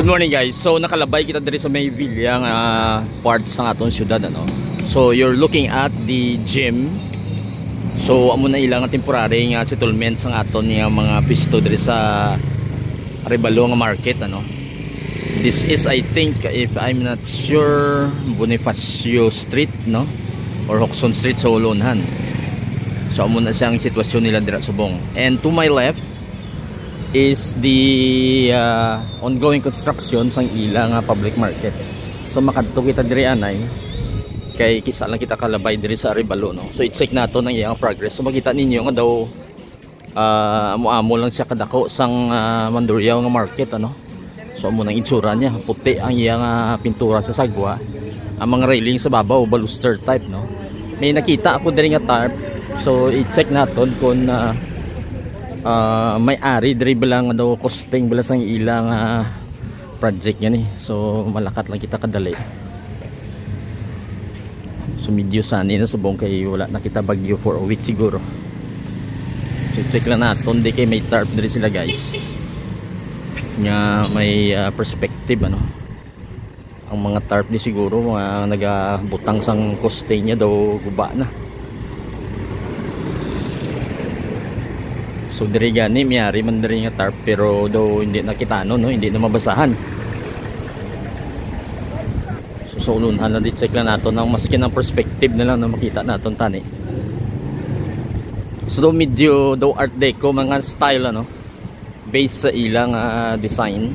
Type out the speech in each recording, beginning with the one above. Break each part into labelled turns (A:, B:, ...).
A: morning guys. So nakalabay kita diri sa may villa nga part sa aton syudad ano. So you're looking at the gym. So amo na ilang temporary nga settlement sa aton nga mga pisto diri sa Arevalo nga market ano. This is, I think, if I'm not sure, Bonifacio Street no or Hoxton Street sa Ulonhan. So amo na siyang sitwasyon nila dira subong. And to my left is the ongoing construction sang ilang public market. So makadto kita diri anay kay kisa lang kita kalabay diri sa Arevalo no. So i-check nato nang iyang progress. So makita ninyo nga daw amo-amo lang siya kadako sang Mandurriao nga market ano. So amo nang itsura niya, puti ang iyang pintura sa sagwa. Ang mga railing sa babaw baluster type no. May nakita ako diri nga tarp. So i-check naton kung may-ari diri lang daw costing bala sang ilang project yan eh. So malakat lang kita kadali. So medyo sani na subong kay wala na kita bagyo for a week siguro. So check lang naton di kay may tarp diri sila guys. Nga may perspective ano. Ang mga tarp ni siguro mga nagabutang sang costing niya daw guba na. So diri gani miyari man diri nga tarp pero daw hindi nakita no, hindi na mabasahan. So sulunhan na check lang nato nang maski ng perspective na lang na makita naton tani. So daw medyo daw art deco mga style ano based sa ilang design.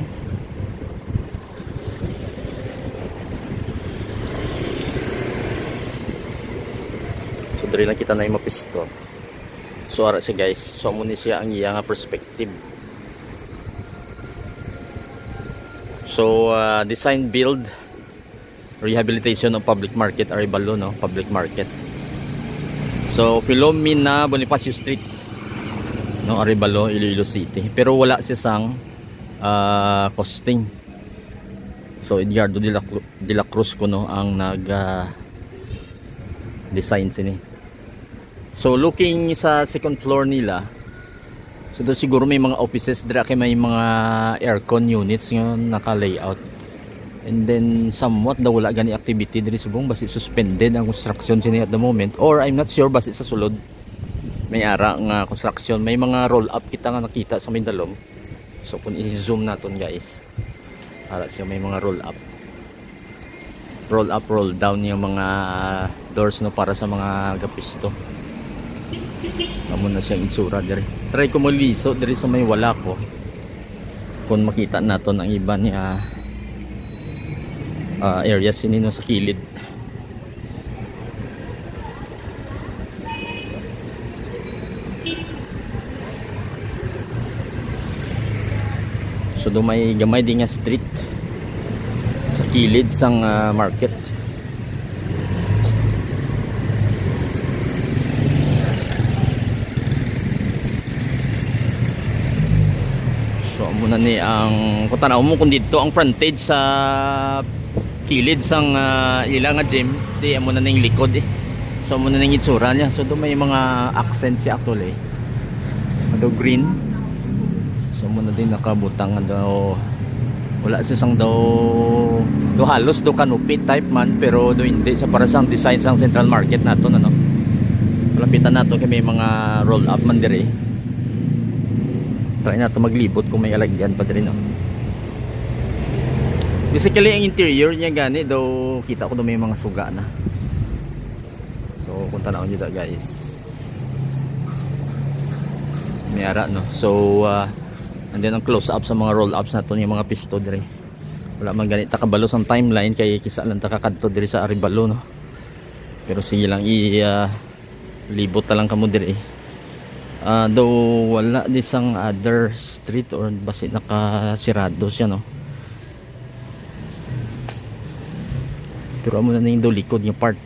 A: So diri lang kita na yung mapisto. So ara siya guys, so muna siya ang iyang perspective. So design build rehabilitation of public market Arevalo no, public market. So Filomena Bonifacio Street no, Arevalo, Iloilo City. Pero wala siya sang costing. So Edgardo de la Cruz ko no ang nag design sini. So looking sa second floor nila, so doon siguro may mga offices dira kay may mga aircon units nga naka-layout. And then somewhat daw wala gani activity diri subong basi suspended ang construction sini at the moment, or I'm not sure basi sa sulod may ara nga construction. May mga roll up kita nga nakita sa Mindalom. So kung i-zoom naton guys, ara siya may mga roll up, roll down yung mga doors no para sa mga gapisto. Amo na siyang itsura diri. Try ko maliso diri sa may wala ko. Kung makita naton ang iba niya areas sinino sa kilid. So do may gamay din nga street sa kilid sang market. Muna ni ang kung tanaw mo kung dito ang frontage sa kilid sang ilang nga gym di mo na ning likod eh. So muna ning itsura niya. So do may mga accent siya actually. Do green. So muna din nakabutang daw wala siya sang daw do halos do canopy type man pero do hindi sa para sang design sang Central Market nato ano. Malapitan nato kay may mga roll up man diri. Try na ito maglibot kung may alagyan pa rin no? Basically ang interior niya gani daw kita ko daw may mga suga na. So kung tanaw nyo guys may ara no. So and then ang close up sa mga roll ups nato yung mga pisto diri. Wala man ganit takabalo sang timeline kay kisa lang takakadto diri sa Arevalo no. Pero sige lang libot ta lang kamo diri. Though wala di sang other street or basi nakasirado siya no. Pero amo na ning do likod nga part.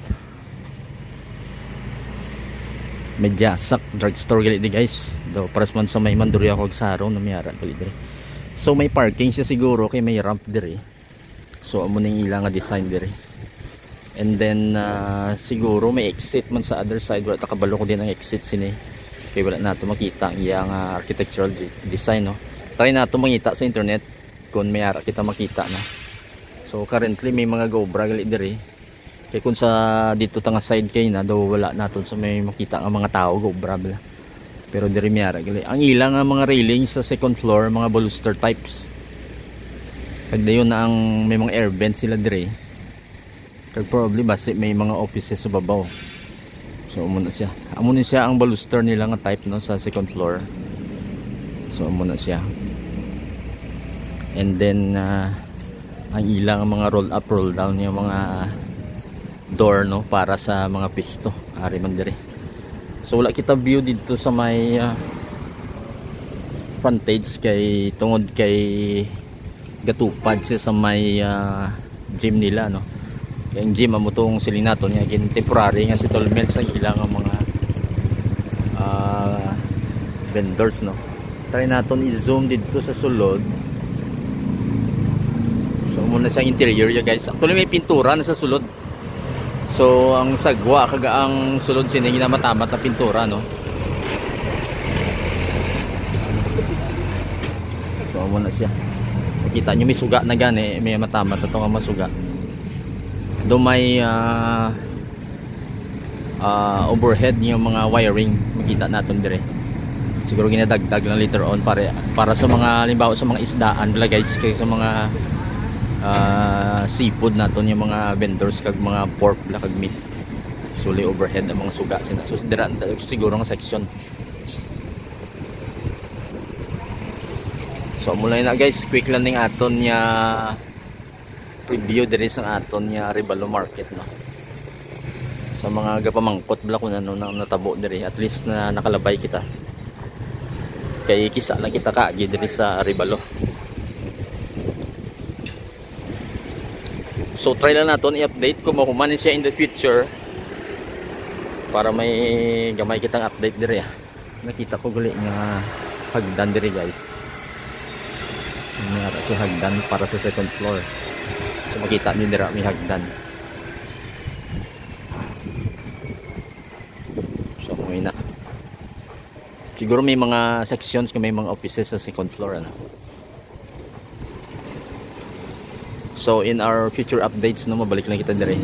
A: Medya sak drugstore gali di guys. Do paras man sa may Mandurriao kog Saro na miyara gali diri. So may parking siya siguro kay may ramp diri. So amo ning ilang nga design diri. And then siguro may exit man sa other side, wala ta kabalo ko din ang exit sini. Kaya wala nato makita ang iyang architectural design no. Try nato mangita sa internet kon may ara kita makita na. So currently may mga gobra gali diri. Kay kun sa dito tanga side kay na daw wala naton sa may makita nga mga tao gobra bala. Pero diri may ara gali. Ang ilang nga mga railings sa second floor mga baluster types. Kag dayon na ang may mga air vent sila diri. Kag probably base may mga offices sa babaw. So amo na siya. Amo na siya ang baluster nila nga type no sa second floor. So amo na siya. And then ang ilang mga roll up roll down yung mga door no para sa mga pisto ari man dire. So wala kita view dito sa may frontage kay tungod kay gatupad siya sa may gym nila no. Kay ang gym amo tong silinaton nga gin temporary nga settlement sa ilang mga vendors no. Try naton i-zoom dito sa sulod. So muna sa interior ya guys. Actually may pintura na sa sulod. So ang sagwa kaga ang sulod sining na matamat na pintura no. So muna siya. Nakita niyo may suga na gani, may matamat ato nga masuga. Do may overhead niyo mga wiring makita naton dire. Siguro ginadagdag na later on para sa mga halimbawa sa mga isdaan bala guys kay sa mga seafood naton yung mga vendors kag mga pork bla kag meat suli overhead ang mga suga sina so dira siguro nga section. So mula na guys quick lang ning aton nya review diri sa aton nya Rebalo Market no sa mga gapamangkot bla kun ano nang natabo diri at least na nakalabay kita kay kisa lang kita kaagi diri sa Rebalo. So try lang natin i-update kung mahuman siya in the future para may gamay kitang update diri. Nakita ko gali nga hagdan diri guys. May si hagdan para sa second floor. So makita niyo dira may hagdan. So may na. Siguro may mga sections kung may mga offices sa second floor ano. So in our future updates no mabalik lang kita dire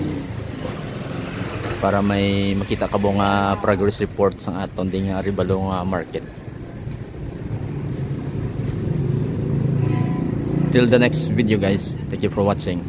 A: para may makita ka bong progress report sang aton ding Rebalo Market. Till the next video guys. Thank you for watching.